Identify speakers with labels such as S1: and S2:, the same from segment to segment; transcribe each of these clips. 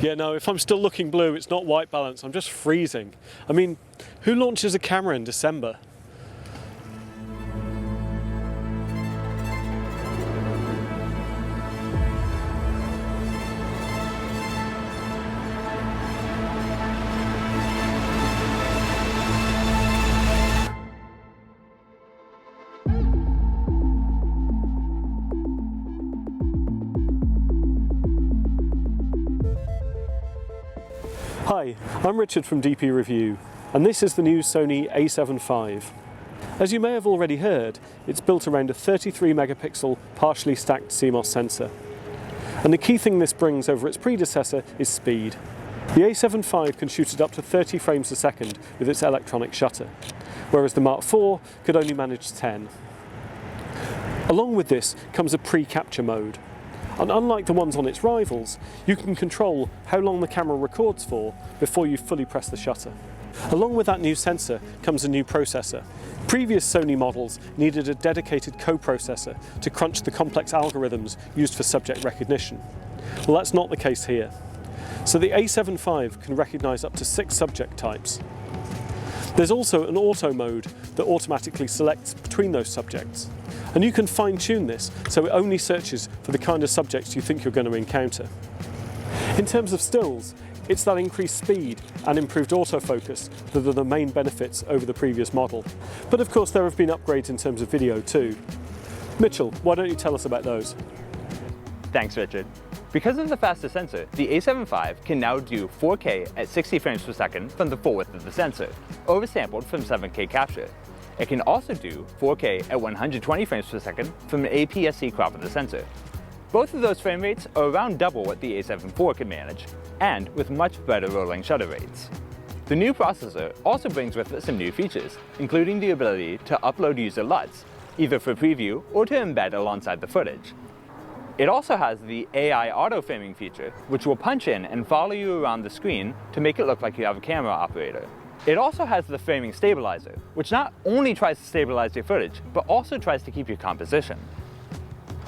S1: Yeah, no, if I'm still looking blue, it's not white balance, I'm just freezing. I mean, who launches a camera in December? Hi, I'm Richard from DPReview, and this is the new Sony a7V. As you may have already heard, it's built around a 33 megapixel partially stacked CMOS sensor. And the key thing this brings over its predecessor is speed. The a7V can shoot at up to 30 frames a second with its electronic shutter, whereas the Mark IV could only manage 10. Along with this comes a pre-capture mode. And unlike the ones on its rivals, you can control how long the camera records for before you fully press the shutter. Along with that new sensor comes a new processor. Previous Sony models needed a dedicated coprocessor to crunch the complex algorithms used for subject recognition. Well, that's not the case here. So the a7V can recognise up to 6 subject types. There's also an auto mode that automatically selects between those subjects. And you can fine-tune this so it only searches for the kind of subjects you think you're going to encounter. In terms of stills, it's that increased speed and improved autofocus that are the main benefits over the previous model. But of course there have been upgrades in terms of video too. Mitchell, why don't you tell us about those?
S2: Thanks, Richard. Because of the faster sensor, the a7V can now do 4K at 60 frames per second from the full width of the sensor, oversampled from 7K capture. It can also do 4K at 120 frames per second from an APS-C crop of the sensor. Both of those frame rates are around double what the a7 IV can manage, and with much better rolling shutter rates. The new processor also brings with it some new features, including the ability to upload user LUTs, either for preview or to embed alongside the footage. It also has the AI auto-framing feature, which will punch in and follow you around the screen to make it look like you have a camera operator. It also has the framing stabilizer, which not only tries to stabilize your footage, but also tries to keep your composition.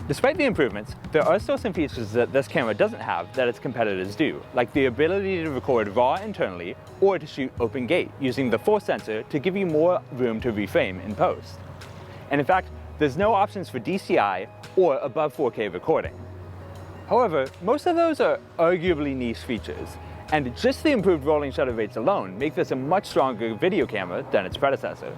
S2: Despite the improvements, there are still some features that this camera doesn't have that its competitors do, like the ability to record RAW internally or to shoot open gate using the full sensor to give you more room to reframe in post. And in fact, there's no options for DCI or above 4K recording. However, most of those are arguably niche features, and just the improved rolling shutter rates alone make this a much stronger video camera than its predecessor.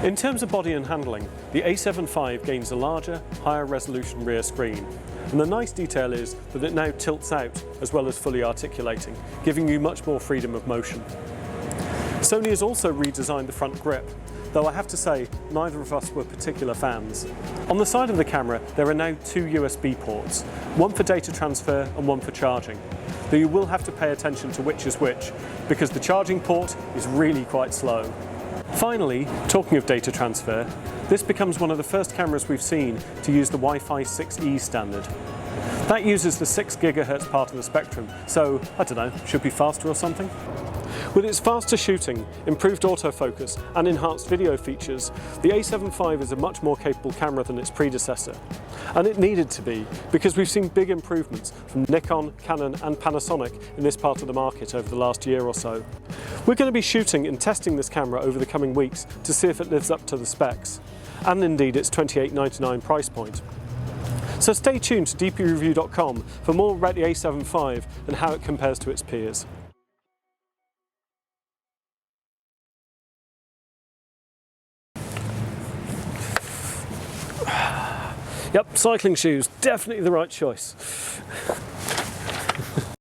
S1: In terms of body and handling, the a7V gains a larger, higher resolution rear screen. And the nice detail is that it now tilts out as well as fully articulating, giving you much more freedom of motion. Sony has also redesigned the front grip, though I have to say neither of us were particular fans. On the side of the camera there are now 2 USB ports, one for data transfer and one for charging, though you will have to pay attention to which is which, because the charging port is really quite slow. Finally, talking of data transfer, this becomes one of the first cameras we've seen to use the Wi-Fi 6E standard. That uses the 6 GHz part of the spectrum, so, I don't know, should be faster or something? With its faster shooting, improved autofocus and enhanced video features, the a7V is a much more capable camera than its predecessor. And it needed to be, because we've seen big improvements from Nikon, Canon and Panasonic in this part of the market over the last year or so. We're going to be shooting and testing this camera over the coming weeks to see if it lives up to the specs, and indeed its $28.99 price point. So stay tuned to DPReview.com for more about the a7V and how it compares to its peers. Yep, cycling shoes, definitely the right choice.